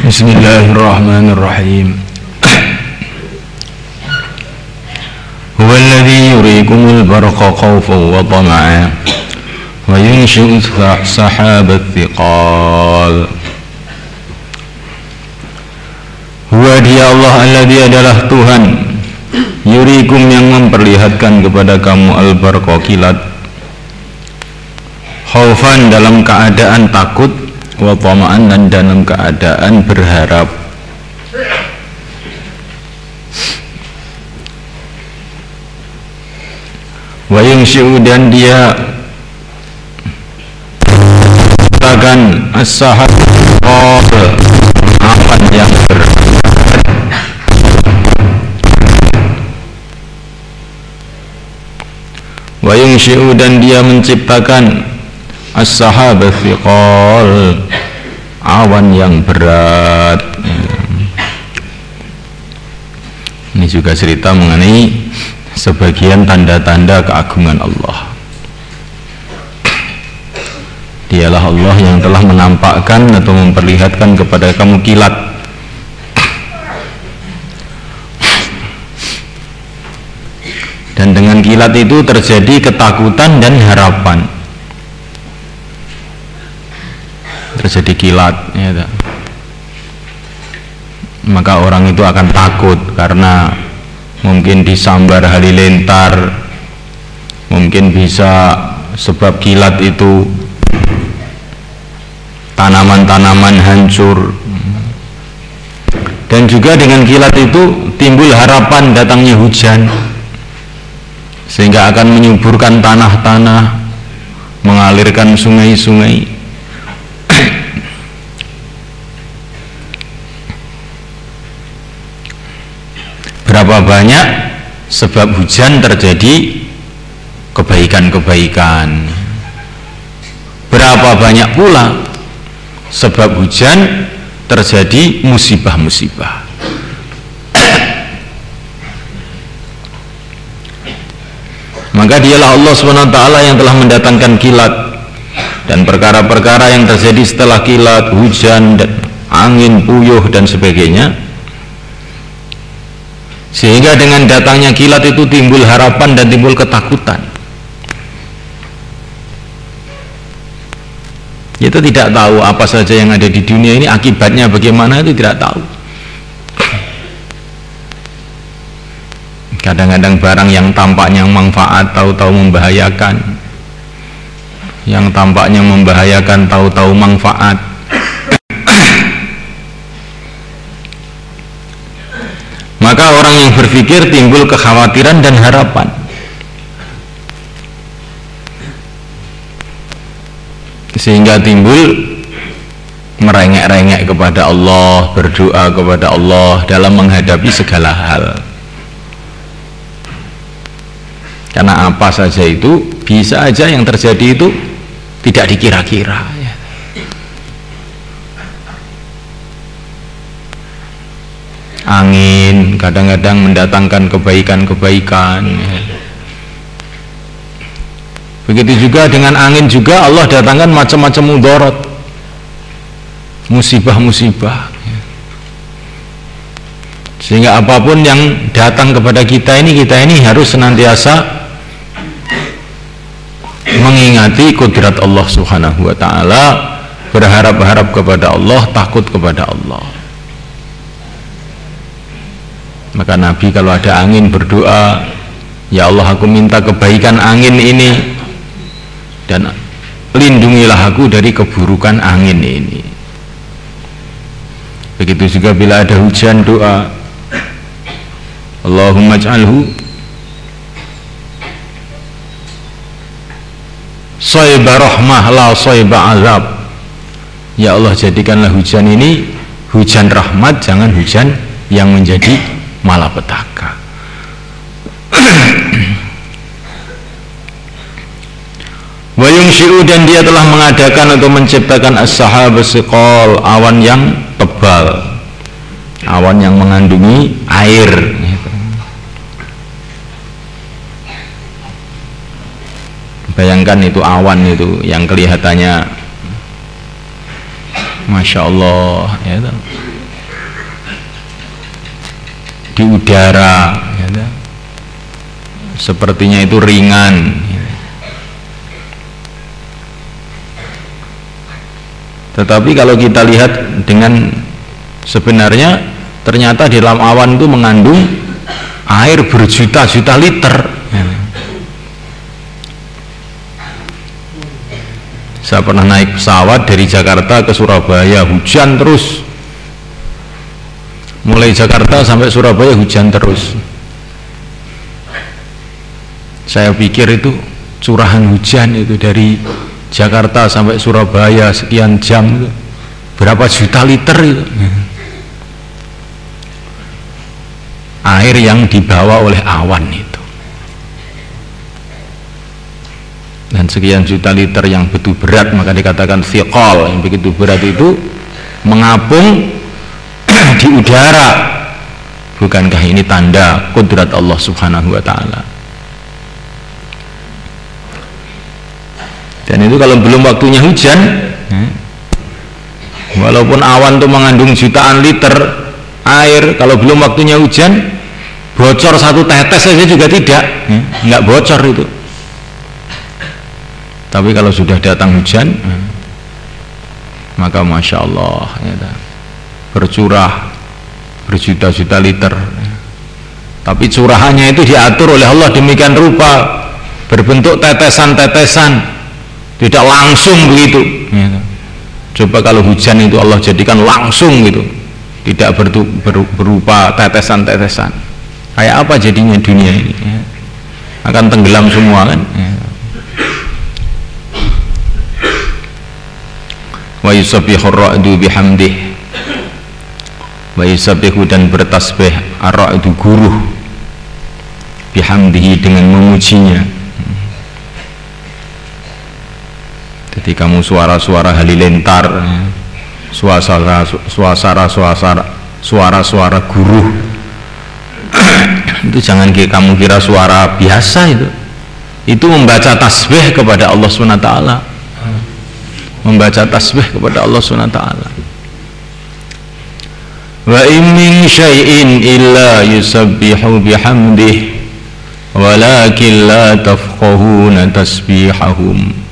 Bismillahirrahmanirrahim. Huwa alladhi yurikumul barqa khawfan wa tama'an wa yunshi'u sahabat thiqal. Huwa dia Allah alladhi adalah Tuhan yurikum yang memperlihatkan kepada kamu al-barqa kilat, khaufan dalam keadaan takut, wa tama'an dan dalam keadaan berharap. Wa yunshi'u dan dia menciptakan as-sahab awan yang wa yunshi'u dan dia menciptakan as-sahab thiqal awan yang berat. Ini juga cerita mengenai sebagian tanda-tanda keagungan Allah. Dialah Allah yang telah menampakkan atau memperlihatkan kepada kamu kilat. Dan dengan kilat itu terjadi ketakutan dan harapan. Terjadi kilat, ya, maka orang itu akan takut karena mungkin disambar halilintar, mungkin bisa sebab kilat itu tanaman-tanaman hancur, dan juga dengan kilat itu timbul harapan datangnya hujan sehingga akan menyuburkan tanah-tanah, mengalirkan sungai-sungai. Berapa banyak sebab hujan terjadi kebaikan-kebaikan, berapa banyak pula sebab hujan terjadi musibah-musibah. Maka dialah Allah SWT yang telah mendatangkan kilat dan perkara-perkara yang terjadi setelah kilat, hujan, dan angin, puyuh dan sebagainya, sehingga dengan datangnya kilat itu timbul harapan dan timbul ketakutan. Itu tidak tahu apa saja yang ada di dunia ini akibatnya bagaimana, itu tidak tahu. Kadang-kadang barang yang tampaknya manfaat tahu-tahu membahayakan, yang tampaknya membahayakan tahu-tahu manfaat. Maka orang yang berpikir timbul kekhawatiran dan harapan. Sehingga timbul merengek-rengek kepada Allah, berdoa kepada Allah dalam menghadapi segala hal. Karena apa saja itu bisa aja yang terjadi itu tidak dikira-kira. Angin kadang-kadang mendatangkan kebaikan-kebaikan. Begitu juga dengan angin juga Allah datangkan macam-macam mudarat, musibah-musibah. Sehingga apapun yang datang kepada kita ini harus senantiasa mengingati kudrat Allah Subhanahu wa ta'ala, berharap-harap kepada Allah, takut kepada Allah. Maka Nabi kalau ada angin berdoa, ya Allah aku minta kebaikan angin ini dan lindungilah aku dari keburukan angin ini. Begitu juga bila ada hujan, doa Allahumma ij'alhu shayba rahmah la shayba azab. Ya Allah jadikanlah hujan ini hujan rahmat, jangan hujan yang menjadi malapetaka. Wa yunshi'u dan dia telah mengadakan atau menciptakan as-sahab as-siqal, awan yang tebal, awan yang mengandungi air. Bayangkan itu awan itu yang kelihatannya Masya Allah, ya, di udara, ya, sepertinya itu ringan. Tetapi kalau kita lihat dengan sebenarnya ternyata di dalam awan itu mengandung air berjuta-juta liter. Saya pernah naik pesawat dari Jakarta ke Surabaya, hujan terus. Mulai Jakarta sampai Surabaya hujan terus. Saya pikir itu curahan hujan itu dari Jakarta sampai Surabaya sekian jam itu berapa juta liter itu. Air yang dibawa oleh awan itu. Dan sekian juta liter yang begitu berat, maka dikatakan thiqal, yang begitu berat itu mengapung di udara. Bukankah ini tanda kudrat Allah Subhanahu wa ta'ala? Dan itu kalau belum waktunya hujan, walaupun awan itu mengandung jutaan liter air, kalau belum waktunya hujan, bocor satu tetes saja juga tidak, nggak bocor itu. Tapi kalau sudah datang hujan, maka masya Allah, ya, bercurah berjuta-juta liter. Tapi curahannya itu diatur oleh Allah demikian rupa, berbentuk tetesan-tetesan, tidak langsung begitu. Ya. Coba kalau hujan itu Allah jadikan langsung gitu, tidak berupa tetesan-tetesan, kayak apa jadinya dunia ini? Ya. Akan tenggelam semua kan? Ya. Wa yusabbihu ar-ra'du bihamdih, wa yusabbihu dan bertasbih ar-ra'du guruh bihamdihi dengan memujinya. Jadi kamu suara-suara halilintar, suara-suara guruh itu jangan kamu kira suara biasa itu membaca tasbih kepada Allah SWT, membaca tasbih kepada Allah SWT. Wa in min syai'in illa yusabbihu bihamdih walakin la tafqahuna tasbihahum.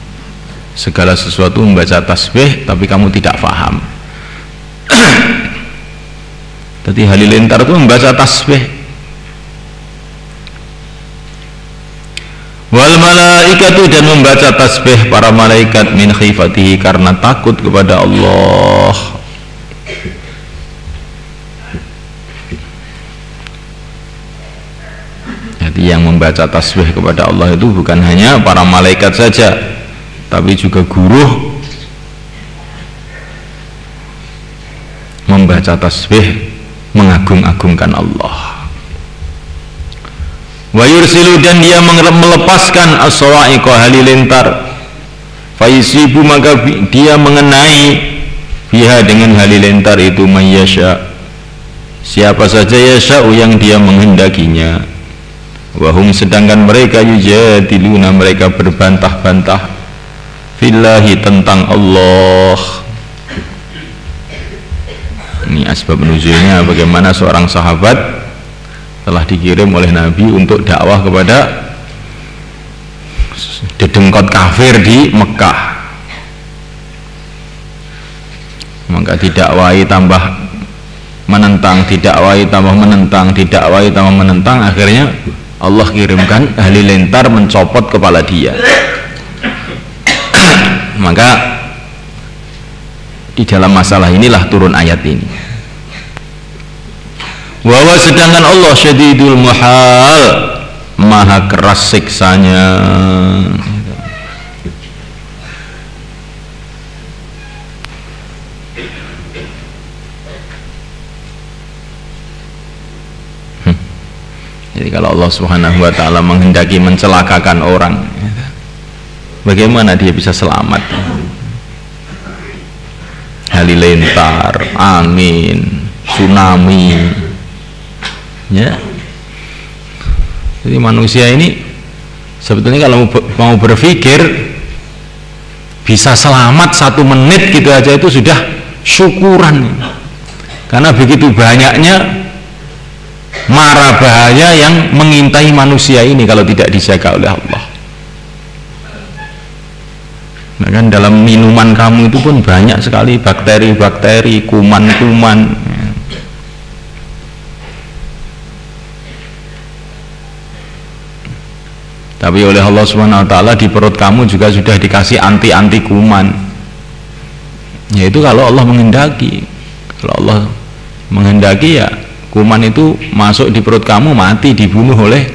Segala sesuatu membaca tasbih tapi kamu tidak faham. Jadi halilintar itu membaca tasbih. Wal malaikatu dan membaca tasbih para malaikat min khifatihi karena takut kepada Allah. Jadi yang membaca tasbih kepada Allah itu bukan hanya para malaikat saja, tapi juga guru membaca tasbih mengagung-agungkan Allah. Wa yursilu dan dia melepaskan as-sawa'iqa halilintar, fa yusibu maka dia mengenai biha dengan halilintar itu mayyasha, siapa saja yasha'u yang dia menghendakinya. Wahum sedangkan mereka yujadiluna mereka berbantah-bantah fillahi tentang Allah. Ini asbab nuzulnya, bagaimana seorang sahabat telah dikirim oleh Nabi untuk dakwah kepada dedengkot kafir di Mekah, maka didakwahi tambah menentang, didakwahi tambah menentang, didakwahi tambah menentang, akhirnya Allah kirimkan halilintar mencopot kepala dia. Maka di dalam masalah inilah turun ayat ini. Bahwa sedangkan Allah syadidul muhal, maha keras siksanya. Jadi kalau Allah Subhanahu wa ta'ala menghendaki mencelakakan orang, bagaimana dia bisa selamat? Halilintar, angin, tsunami, ya. Jadi manusia ini sebetulnya kalau mau berpikir bisa selamat 1 menit gitu aja itu sudah syukuran, karena begitu banyaknya mara bahaya yang mengintai manusia ini kalau tidak dijaga oleh Allah. Nah kan dalam minuman kamu itu pun banyak sekali bakteri-bakteri, kuman-kuman. Tapi oleh Allah Subhanahu wa taala di perut kamu juga sudah dikasih anti kuman. Yaitu kalau Allah menghendaki. Kalau Allah menghendaki ya kuman itu masuk di perut kamu, mati, dibunuh oleh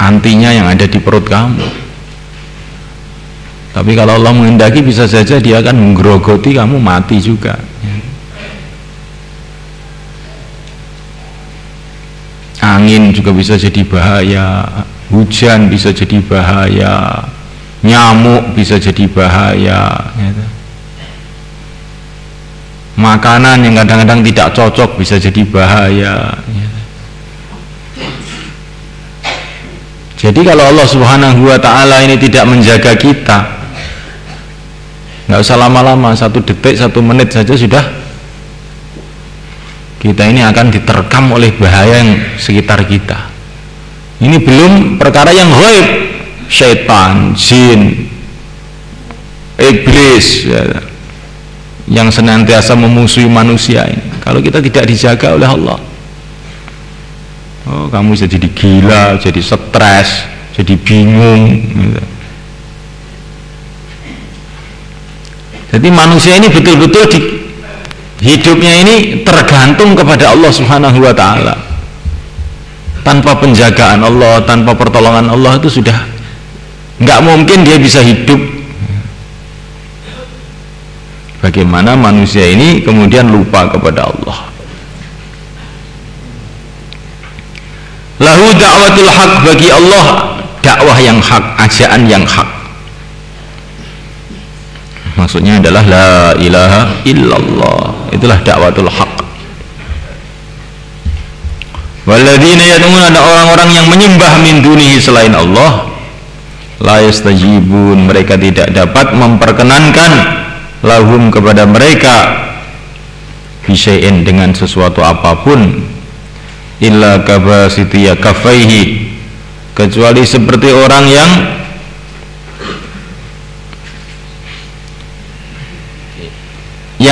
antinya yang ada di perut kamu. Tapi kalau Allah menghendaki bisa saja dia akan menggerogoti kamu, mati juga. Angin juga bisa jadi bahaya, hujan bisa jadi bahaya, nyamuk bisa jadi bahaya, gitu. Makanan yang kadang-kadang tidak cocok bisa jadi bahaya, gitu. Jadi kalau Allah Subhanahu wa ta'ala ini tidak menjaga kita, nggak usah lama-lama, 1 detik 1 menit saja sudah kita ini akan diterkam oleh bahaya yang sekitar kita. Ini belum perkara yang ghaib, syaitan, jin, iblis ya, yang senantiasa memusuhi manusia ini. Kalau kita tidak dijaga oleh Allah, oh kamu bisa jadi gila, jadi stres, jadi bingung gitu. Jadi manusia ini betul-betul hidupnya ini tergantung kepada Allah Subhanahu wa ta'ala. Tanpa penjagaan Allah, tanpa pertolongan Allah itu sudah nggak mungkin dia bisa hidup. Bagaimana manusia ini kemudian lupa kepada Allah. Lahu da'watul haq, bagi Allah dakwah yang hak, ajaan yang hak. Maksudnya adalah la ilaha illallah, itulah dakwatul haq. Walladzina yad'una, ada orang-orang yang menyembah min dunihi selain Allah, la yastajibun, mereka tidak dapat memperkenankan lahum kepada mereka bisyai'in, dengan sesuatu apapun, illa kabasitiya kafaihi, kecuali seperti orang yang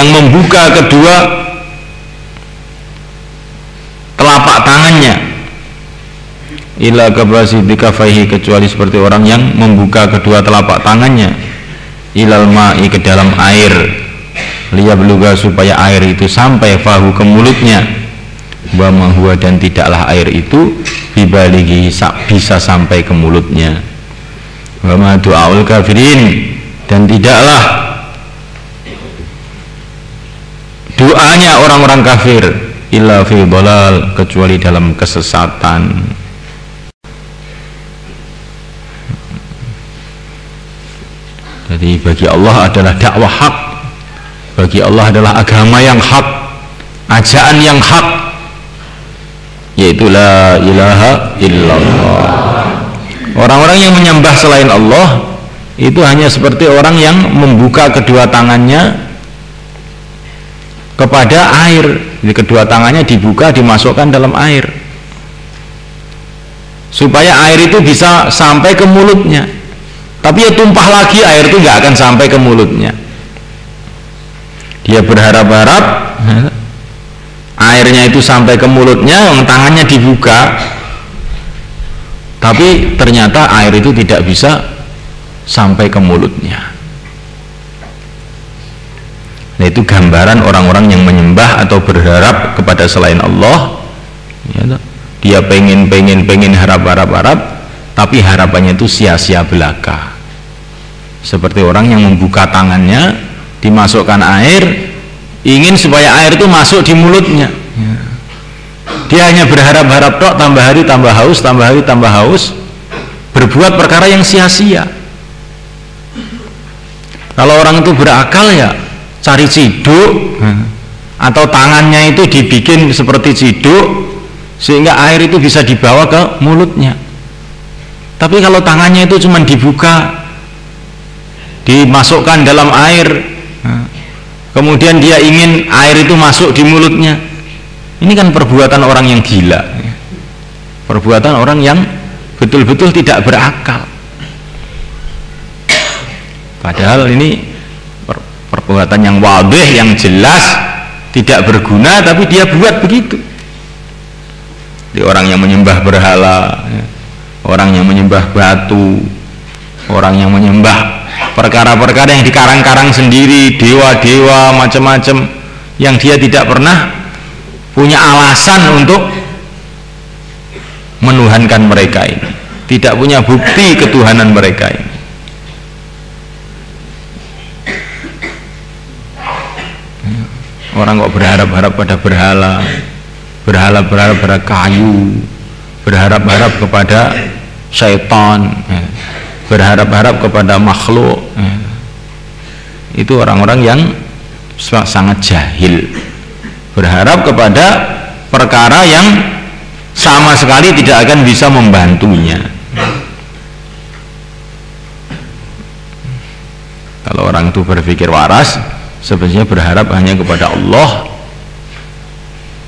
membuka kedua telapak tangannya, ila kabasiti kafaihi, kecuali seperti orang yang membuka kedua telapak tangannya, ilal ma'i, ke dalam air, liyabluga, supaya air itu sampai fahu, ke mulutnya, wa ma huwa, dan tidaklah air itu bibalighi, bisa sampai ke mulutnya, wa ma du'aul kafirin, dan tidaklah doanya orang-orang kafir, illa fi dhalal, kecuali dalam kesesatan. Jadi bagi Allah adalah dakwah hak, bagi Allah adalah agama yang hak, ajaan yang hak, yaitu la ilaha illallah. Orang-orang yang menyembah selain Allah itu hanya seperti orang yang membuka kedua tangannya kepada air. Jadi kedua tangannya dibuka, dimasukkan dalam air supaya air itu bisa sampai ke mulutnya, tapi ya tumpah lagi, air itu nggak akan sampai ke mulutnya. Dia berharap-harap airnya itu sampai ke mulutnya, tangannya dibuka, tapi ternyata air itu tidak bisa sampai ke mulutnya. Nah, itu gambaran orang-orang yang menyembah atau berharap kepada selain Allah, ya, dia pengen harap, tapi harapannya itu sia-sia belaka. Seperti orang yang membuka tangannya, dimasukkan air, ingin supaya air itu masuk di mulutnya, ya. Dia hanya berharap-harap tok, tambah hari tambah haus, tambah hari tambah haus, berbuat perkara yang sia-sia. Kalau orang itu berakal ya cari ciduk, atau tangannya itu dibikin seperti ciduk sehingga air itu bisa dibawa ke mulutnya. Tapi kalau tangannya itu cuma dibuka, dimasukkan dalam air, kemudian dia ingin air itu masuk di mulutnya, Ini kan perbuatan orang yang gila, perbuatan orang yang betul-betul tidak berakal. Padahal ini perbuatan yang wadih, yang jelas, tidak berguna, tapi dia buat begitu. Di orang yang menyembah berhala, orang yang menyembah batu, orang yang menyembah perkara-perkara yang dikarang-karang sendiri, dewa-dewa macam-macam, yang dia tidak pernah punya alasan untuk menuhankan mereka ini, tidak punya bukti ketuhanan mereka ini. Orang kok berharap-harap pada berhala, berharap-harap pada kayu, berharap-harap kepada syaitan, berharap-harap kepada makhluk. Itu orang-orang yang sangat jahil, berharap kepada perkara yang sama sekali tidak akan bisa membantunya. Kalau orang itu berpikir waras, sebenarnya berharap hanya kepada Allah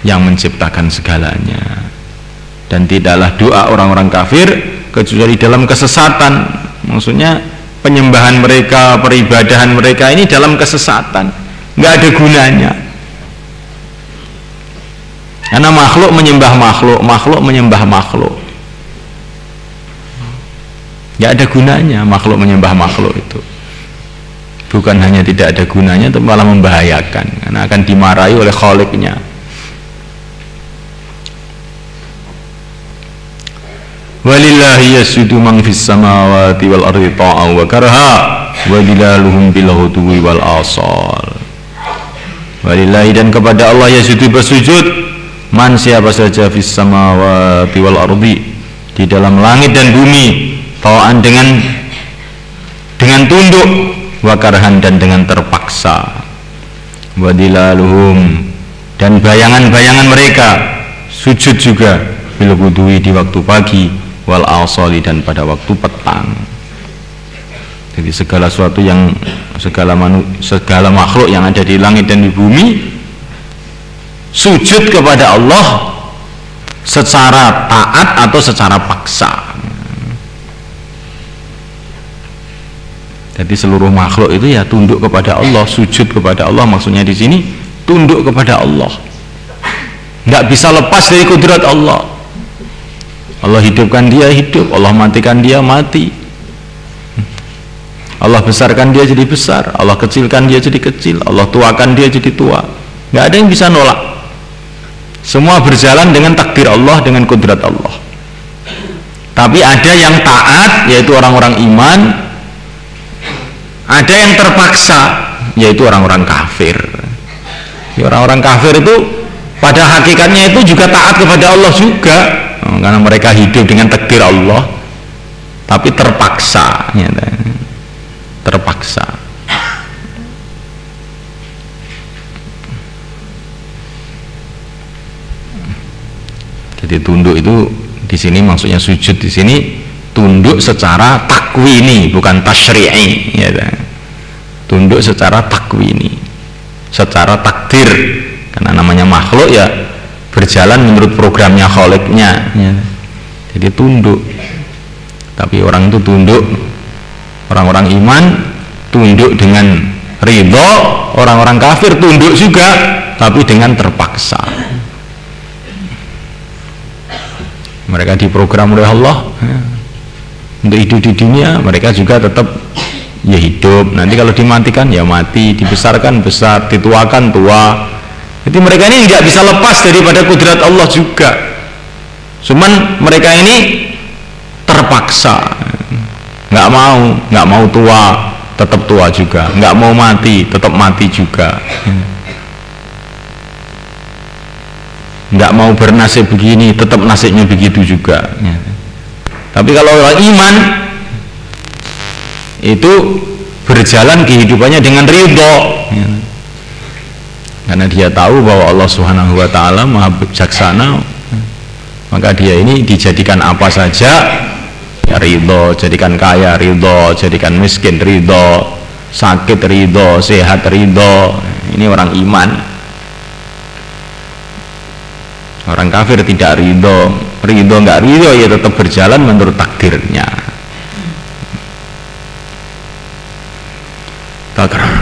yang menciptakan segalanya, dan tidaklah doa orang-orang kafir kecuali dalam kesesatan. Maksudnya penyembahan mereka, peribadahan mereka ini dalam kesesatan, nggak ada gunanya. Karena makhluk menyembah makhluk, makhluk menyembah makhluk, nggak ada gunanya makhluk menyembah makhluk itu. Bukan hanya tidak ada gunanya, tapi malah membahayakan, karena akan dimarahi oleh Khaliqnya. Walillahi yasjudu man fis samawati wal ardi ta'aw wa karha wa dilaluhum bil ghudwi wal asal. Walillahi, dan kepada Allah yasjudu bersujud man, siapa saja, fis samawati wal ardi, di dalam langit dan bumi, ta'an dengan tunduk, wa karhan, dan dengan terpaksa, wa dilaluhum, dan bayangan-bayangan mereka sujud juga, bil ghudwi, di waktu pagi, wal asali, dan pada waktu petang. Jadi segala sesuatu yang segala makhluk yang ada di langit dan di bumi sujud kepada Allah secara taat atau secara paksa. Jadi seluruh makhluk itu ya tunduk kepada Allah, sujud kepada Allah. Maksudnya di sini tunduk kepada Allah, nggak bisa lepas dari kudrat Allah. Allah hidupkan dia hidup, Allah matikan dia mati, Allah besarkan dia jadi besar, Allah kecilkan dia jadi kecil, Allah tuakan dia jadi tua. Nggak ada yang bisa nolak. Semua berjalan dengan takdir Allah, dengan kudrat Allah. Tapi ada yang taat, yaitu orang-orang iman. Ada yang terpaksa, yaitu orang-orang kafir. Orang-orang kafir itu pada hakikatnya itu juga taat kepada Allah juga, karena mereka hidup dengan takdir Allah, tapi terpaksa, terpaksa. Jadi tunduk itu di sini maksudnya sujud di sini tunduk secara takwini, bukan tasyri'i, tunduk secara takwini, secara takdir, karena namanya makhluk ya berjalan menurut programnya Khaliqnya, jadi tunduk. Tapi orang itu tunduk, orang-orang iman tunduk dengan ridho, orang-orang kafir tunduk juga tapi dengan terpaksa. Mereka diprogram oleh Allah untuk hidup di dunia, mereka juga tetap ya hidup. Nanti kalau dimatikan ya mati, dibesarkan besar, dituakan tua. Jadi mereka ini nggak bisa lepas daripada kudrat Allah juga. Cuman mereka ini terpaksa, nggak mau tua, tetap tua juga, nggak mau mati, tetap mati juga, nggak mau bernasib begini, tetap nasibnya begitu juga. Tapi kalau orang iman itu berjalan kehidupannya dengan ridho, karena dia tahu bahwa Allah Subhanahu wa ta'ala maha bijaksana, maka dia ini dijadikan apa saja ya ridho, jadikan kaya ridho, jadikan miskin ridho, sakit ridho, sehat ridho. Ini orang iman. Orang kafir tidak ridho, nggak ridho ya tetap berjalan menurut takdirnya. Takdir.